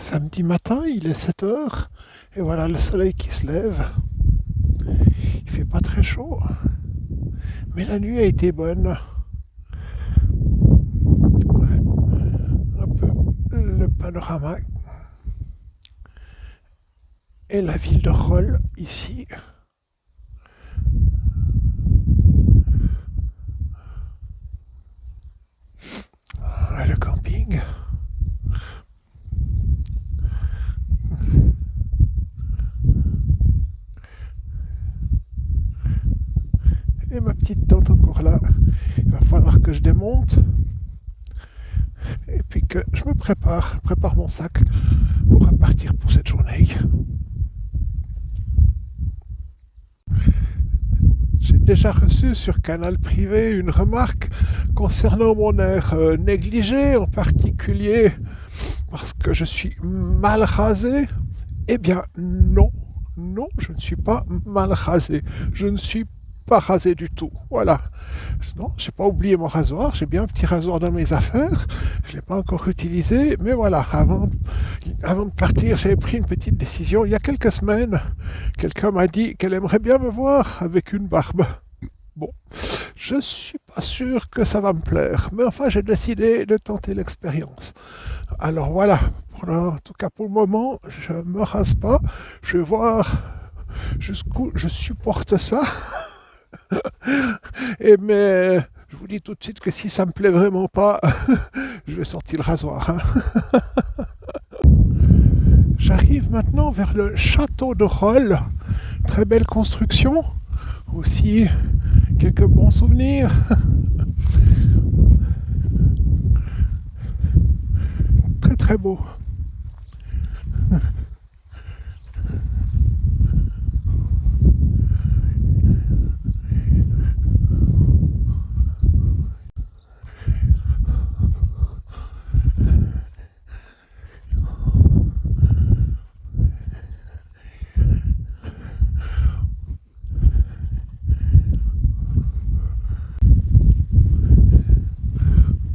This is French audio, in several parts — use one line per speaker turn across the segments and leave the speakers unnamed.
Samedi matin, il est 7 heures, et voilà le soleil qui se lève. Il fait pas très chaud, mais la nuit a été bonne. Ouais, un peu le panorama et la ville de Rolle ici. Le camping. Et ma petite tente encore là. Il va falloir que je démonte. Et puis que je me prépare mon sac pour repartir pour cette journée. J'ai déjà reçu sur Canal Privé une remarque concernant mon air négligé, en particulier parce que je suis mal rasé. Eh bien non, non, je ne suis pas mal rasé. Je ne suis pas rasé du tout. Voilà. Non, j'ai pas oublié mon rasoir. J'ai bien un petit rasoir dans mes affaires. Je l'ai pas encore utilisé, mais voilà. Avant de partir, j'avais pris une petite décision. Il y a quelques semaines, quelqu'un m'a dit qu'elle aimerait bien me voir avec une barbe. Bon, je suis pas sûr que ça va me plaire, mais enfin j'ai décidé de tenter l'expérience. Alors voilà, en tout cas pour le moment, je ne me rase pas. Je vais voir jusqu'où je supporte ça. Mais je vous dis tout de suite que si ça me plaît vraiment pas, je vais sortir le rasoir. Hein. J'arrive maintenant vers le château de Rolle. Très belle construction. Aussi quelques bons souvenirs. Très très beau.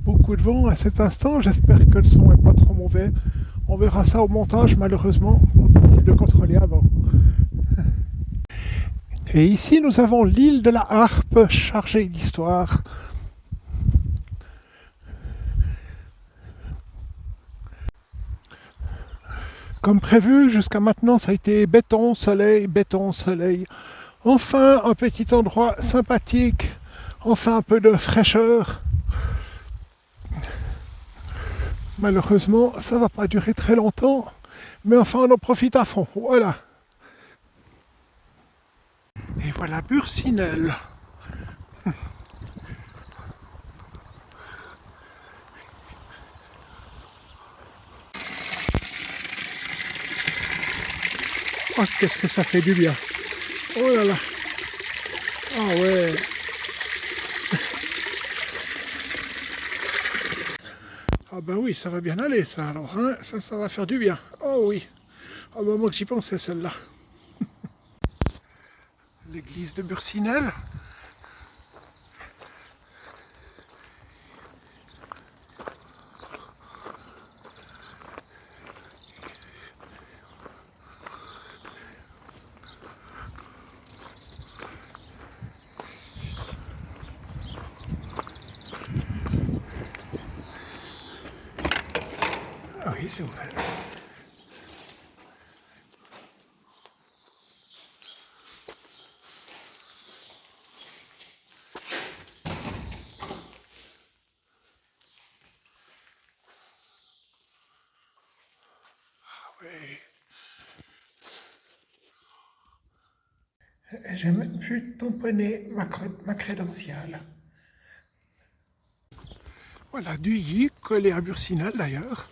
Beaucoup de vent à cet instant, j'espère que le son n'est pas trop mauvais. On verra ça au montage, malheureusement, pas possible de contrôler avant. Et ici, nous avons l'île de la Harpe, chargée d'histoire. Comme prévu, jusqu'à maintenant, ça a été béton, soleil, béton, soleil. Enfin, un petit endroit sympathique, enfin un peu de fraîcheur. Malheureusement, ça ne va pas durer très longtemps, mais enfin, on en profite à fond. Voilà. Et voilà Bursinel. Oh, qu'est-ce que ça fait du bien. Oh là là. Ah ouais. Ah ben oui, ça va bien aller ça alors. Hein, ça va faire du bien. Oh oui. Au moment que j'y pensais celle-là. L'église de Bursinel. Ah oui, c'est ouvert. Ah oui. J'ai même pu tamponner ma crédentiale. Voilà, Duilly, collé à Bursinel d'ailleurs.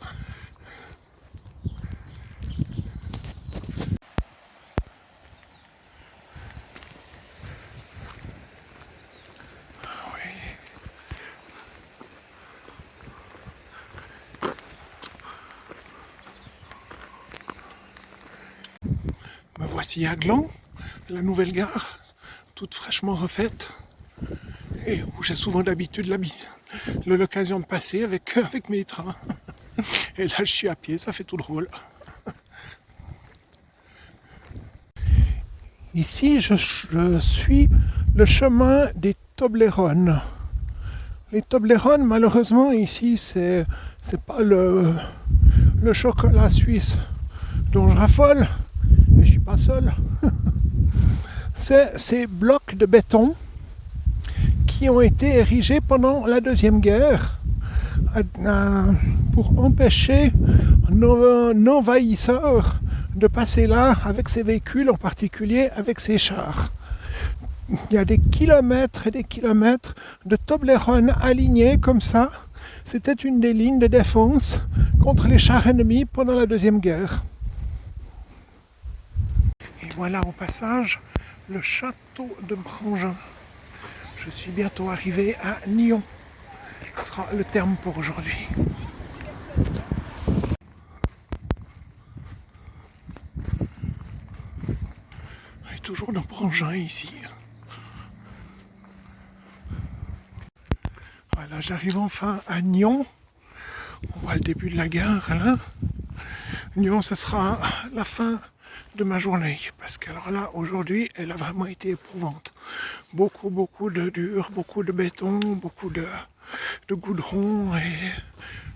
Me voici à Gland, la nouvelle gare, toute fraîchement refaite, et où j'ai souvent d'habitude l'occasion de passer avec mes trains. Et là, je suis à pied, ça fait tout drôle. Ici, je suis le chemin des Toblerones. Les Toblerones, malheureusement, ici, c'est pas le chocolat suisse dont je raffole, et je suis pas seul. C'est ces blocs de béton qui ont été érigés pendant la Deuxième Guerre pour empêcher nos envahisseurs de passer là avec ces véhicules, en particulier avec ces chars. Il y a des kilomètres et des kilomètres de Toblerones alignés comme ça. C'était une des lignes de défense contre les chars ennemis pendant la Deuxième Guerre. Et voilà au passage le château de Brangin. Je suis bientôt arrivé à Nyons. Ce sera le terme pour aujourd'hui. On est toujours dans Brangin ici. Voilà, j'arrive enfin à Nyons. On voit le début de la gare là. Nyons, ce sera la fin de ma journée. Parce que alors là, aujourd'hui, elle a vraiment été éprouvante. Beaucoup de dur, beaucoup de béton, beaucoup de goudron et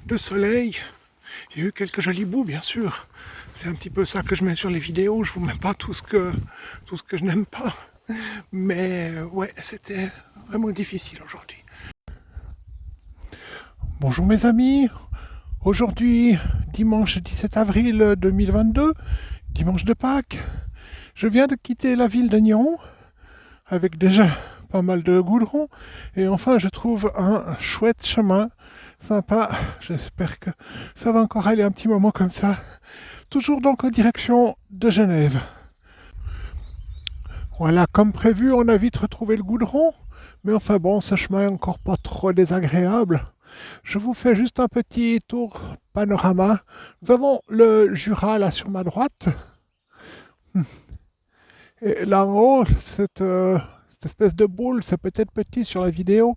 de soleil. Il y a eu quelques jolies boues, bien sûr. C'est un petit peu ça que je mets sur les vidéos. Je vous mets pas tout ce que je n'aime pas. Mais ouais, c'était vraiment difficile aujourd'hui. Bonjour mes amis. Aujourd'hui, dimanche 17 avril 2022, dimanche de Pâques. Je viens de quitter la ville de Nyons avec déjà pas mal de goudron. Et enfin, je trouve un chouette chemin, sympa. J'espère que ça va encore aller un petit moment comme ça. Toujours donc en direction de Genève. Voilà, comme prévu, on a vite retrouvé le goudron. Mais enfin bon, ce chemin est encore pas trop désagréable. Je vous fais juste un petit tour panorama. Nous avons le Jura là sur ma droite. Et là en haut, cette espèce de boule, c'est peut-être petit sur la vidéo,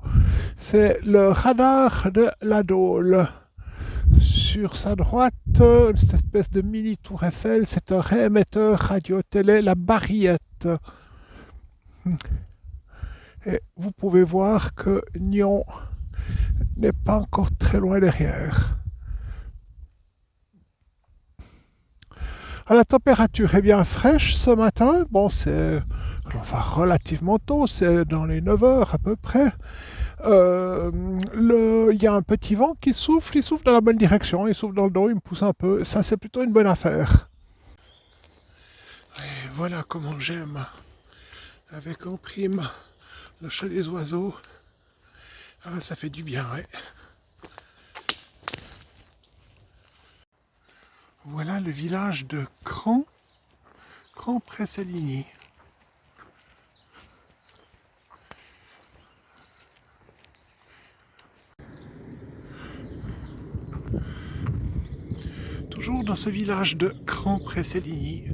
c'est le radar de la Dôle. Sur sa droite, cette espèce de mini tour Eiffel, c'est un réémetteur radio-télé, la Barriette. Et vous pouvez voir que Nyons n'est pas encore très loin derrière. La température est bien fraîche ce matin. Bon, c'est relativement tôt, c'est dans les 9 heures à peu près. Il y a un petit vent qui souffle, il souffle dans la bonne direction, il souffle dans le dos, il me pousse un peu. Ça, c'est plutôt une bonne affaire. Et voilà comment j'aime, avec en prime le chant des oiseaux. Ah, ça fait du bien, ouais. Voilà le village de Cran, Cran-près-Séligny. Toujours dans ce village de Cran-près-Séligny.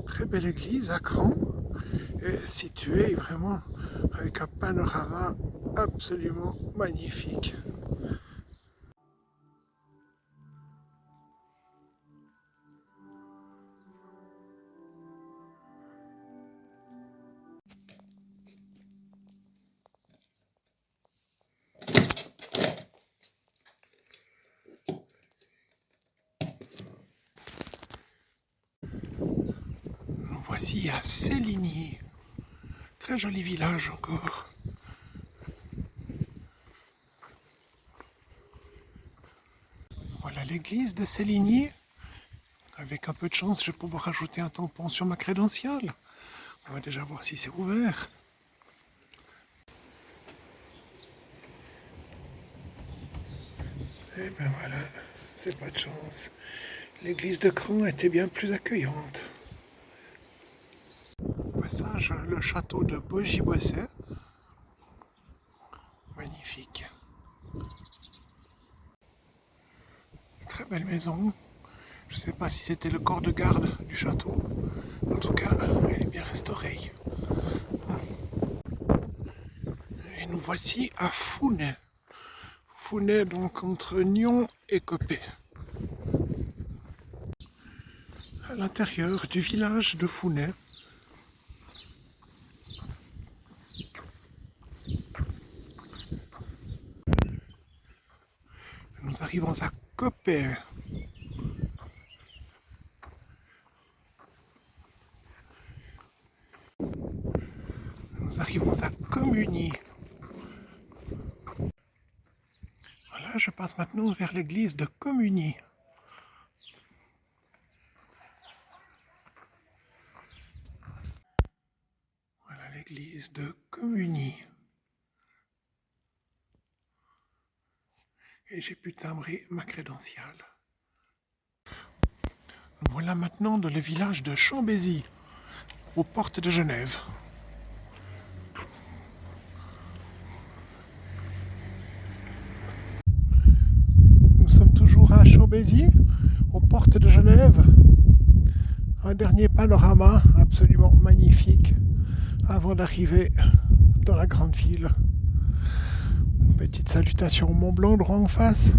Très belle église à Cran, et située vraiment avec un panorama absolument magnifique. Voici à Séligny. Très joli village encore. Voilà l'église de Séligny. Avec un peu de chance, je vais pouvoir ajouter un tampon sur ma crédentiale. On va déjà voir si c'est ouvert. Et ben voilà, c'est pas de chance. L'église de Cran était bien plus accueillante. Au passage, le château de Bogy-Boisset. Magnifique. Très belle maison. Je ne sais pas si c'était le corps de garde du château. En tout cas, elle est bien restaurée. Et nous voici à Founet. Founet, donc entre Nyon et Copé. À l'intérieur du village de Founet. Nous arrivons à Copé. Nous arrivons à Communy. Voilà, je passe maintenant vers l'église de Communy. Voilà l'église de Communy. Et j'ai pu timbrer ma crédentiale. Voilà maintenant dans le village de Chambésy, aux portes de Genève. Nous sommes toujours à Chambésy, aux portes de Genève. Un dernier panorama absolument magnifique avant d'arriver dans la grande ville. Petite salutation au Mont Blanc droit en face.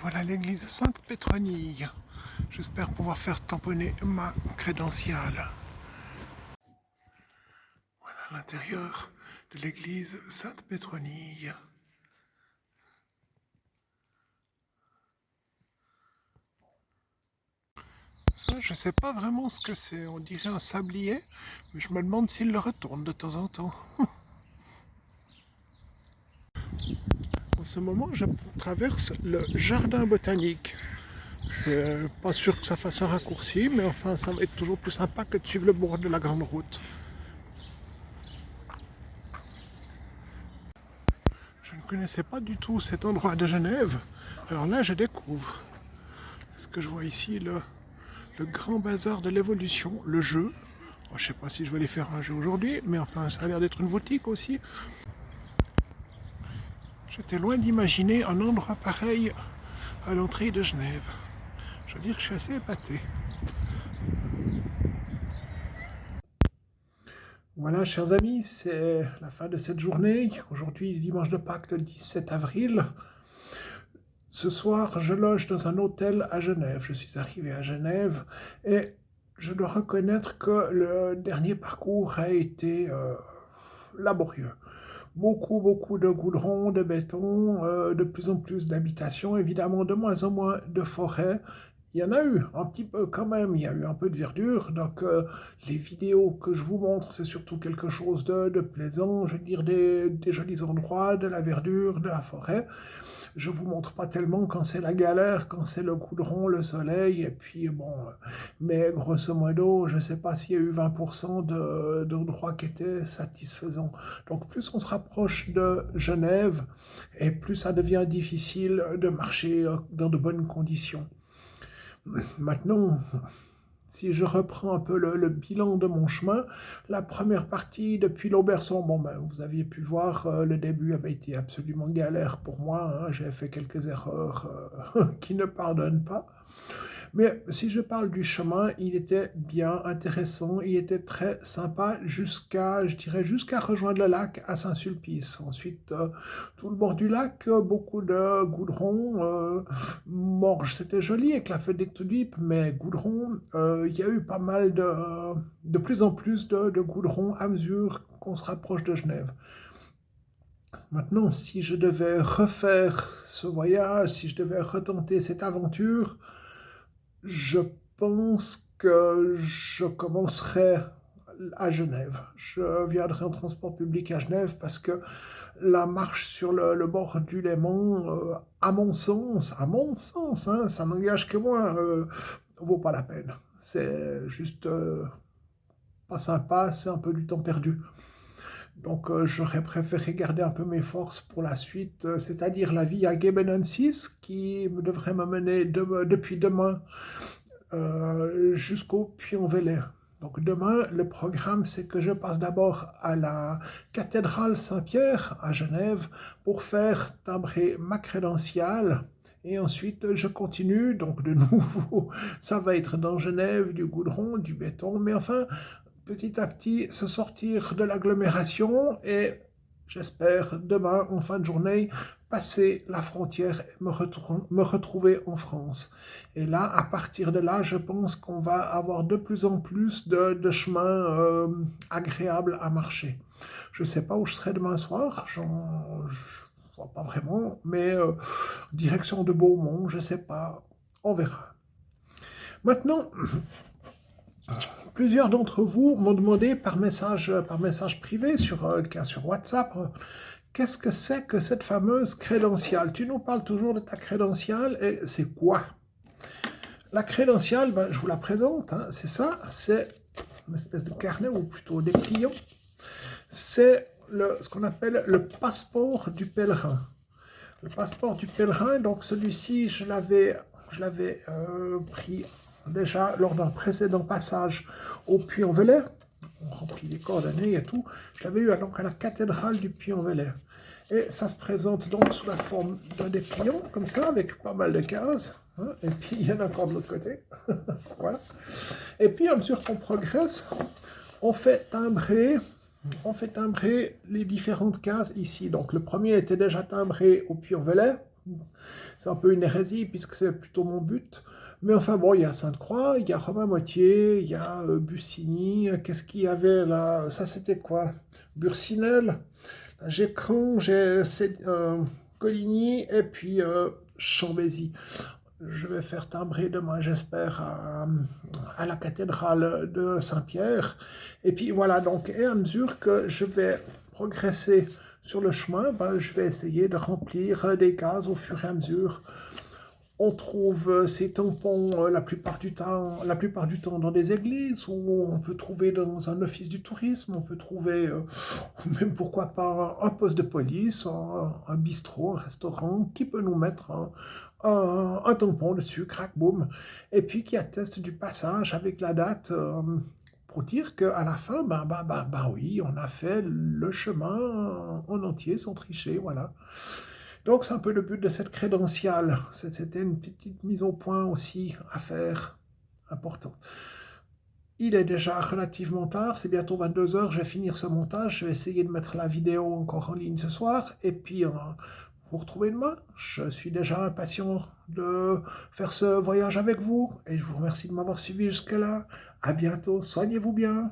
Voilà l'église Sainte-Pétronille. J'espère pouvoir faire tamponner ma crédentiale. Voilà l'intérieur de l'église Sainte-Pétronille. Ça, je ne sais pas vraiment ce que c'est. On dirait un sablier, mais je me demande s'il le retourne de temps en temps. En ce moment, je traverse le jardin botanique. C'est pas sûr que ça fasse un raccourci, mais enfin, ça va être toujours plus sympa que de suivre le bord de la grande route. Je ne connaissais pas du tout cet endroit de Genève. Alors là, je découvre. Ce que je vois ici, le grand bazar de l'évolution, le jeu. Je ne sais pas si je vais aller faire un jeu aujourd'hui, mais enfin, ça a l'air d'être une boutique aussi. J'étais loin d'imaginer un endroit pareil à l'entrée de Genève. Je veux dire que je suis assez épaté. Voilà, chers amis, c'est la fin de cette journée. Aujourd'hui, dimanche de Pâques, le 17 avril. Ce soir, je loge dans un hôtel à Genève. Je suis arrivé à Genève et je dois reconnaître que le dernier parcours a été laborieux. Beaucoup de goudron, de béton, de plus en plus d'habitations, évidemment de moins en moins de forêts. Il y en a eu un petit peu quand même, il y a eu un peu de verdure, donc les vidéos que je vous montre, c'est surtout quelque chose de plaisant, je veux dire des jolis endroits, de la verdure, de la forêt. Je vous montre pas tellement quand c'est la galère, quand c'est le goudron, le soleil, et puis bon, mais grosso modo, je sais pas s'il y a eu 20% d'endroits qui étaient satisfaisants. Donc plus on se rapproche de Genève, et plus ça devient difficile de marcher dans de bonnes conditions. Maintenant, si je reprends un peu le bilan de mon chemin, la première partie depuis l'Auberson, bon ben, vous aviez pu voir, le début avait été absolument galère pour moi, hein, j'ai fait quelques erreurs qui ne pardonnent pas. Mais si je parle du chemin, il était bien intéressant, il était très sympa jusqu'à, je dirais, jusqu'à rejoindre le lac à Saint-Sulpice. Ensuite, tout le bord du lac, beaucoup de goudron, morge, c'était joli avec la fête des tulipes, mais goudron, il y a eu pas mal de plus en plus de goudron à mesure qu'on se rapproche de Genève. Maintenant, si je devais refaire ce voyage, si je devais retenter cette aventure, je pense que je commencerai à Genève. Je viendrai en transport public à Genève parce que la marche sur le bord du Léman, à mon sens, hein, ça n'engage que moi, vaut pas la peine. C'est juste pas sympa, c'est un peu du temps perdu. Donc j'aurais préféré garder un peu mes forces pour la suite, c'est-à-dire la vie à Gebenensis, qui devrait me mener depuis demain jusqu'au Puy-en-Velay. Donc demain, le programme, c'est que je passe d'abord à la cathédrale Saint-Pierre à Genève pour faire timbrer ma crédentiale. Et ensuite, je continue, donc de nouveau, ça va être dans Genève, du goudron, du béton, mais enfin, petit à petit, se sortir de l'agglomération et j'espère demain, en fin de journée, passer la frontière et me retrouver en France. Et là, à partir de là, je pense qu'on va avoir de plus en plus de chemins agréables à marcher. Je ne sais pas où je serai demain soir, je ne vois pas vraiment, mais direction de Beaumont, je ne sais pas, on verra. Maintenant, plusieurs d'entre vous m'ont demandé par message privé sur WhatsApp, qu'est-ce que c'est que cette fameuse crédentiale? Tu nous parles toujours de ta crédentiale et c'est quoi? La crédentiale, ben, je vous la présente, hein, c'est ça, c'est une espèce de carnet ou plutôt des pliants. C'est ce qu'on appelle le passeport du pèlerin. Le passeport du pèlerin, donc celui-ci, je l'avais pris déjà lors d'un précédent passage au Puy-en-Velay. On remplit les coordonnées et tout. Je l'avais eu donc à la cathédrale du Puy-en-Velay. Et ça se présente donc sous la forme d'un dépliant, comme ça, avec pas mal de cases. Hein, et puis il y en a encore de l'autre côté. Voilà. Et puis à mesure qu'on progresse, on fait timbrer les différentes cases ici. Donc le premier était déjà timbré au Puy-en-Velay. C'est un peu une hérésie puisque c'est plutôt mon but. Mais enfin bon, il y a Sainte-Croix, il y a Romain-Moitié, il y a Bussigny. Qu'est-ce qu'il y avait là? Ça c'était quoi? Bursinel, Gécran, j'ai Coligny et puis Chambésy. Je vais faire timbrer demain, j'espère, à la cathédrale de Saint-Pierre. Et puis voilà, donc, et à mesure que je vais progresser sur le chemin, ben, je vais essayer de remplir des cases au fur et à mesure. On trouve ces tampons la plupart du temps dans des églises, ou on peut trouver dans un office du tourisme, on peut trouver, même pourquoi pas, un poste de police, un bistrot, un restaurant, qui peut nous mettre un tampon dessus, crac, boum, et puis qui atteste du passage avec la date pour dire qu'à la fin, oui, on a fait le chemin en entier sans tricher, voilà. Donc c'est un peu le but de cette crédentiale. C'était une petite mise au point aussi à faire, important. Il est déjà relativement tard, c'est bientôt 22 h, je vais finir ce montage, je vais essayer de mettre la vidéo encore en ligne ce soir, et puis vous retrouvez demain. Je suis déjà impatient de faire ce voyage avec vous, et je vous remercie de m'avoir suivi jusque-là. À bientôt, soignez-vous bien.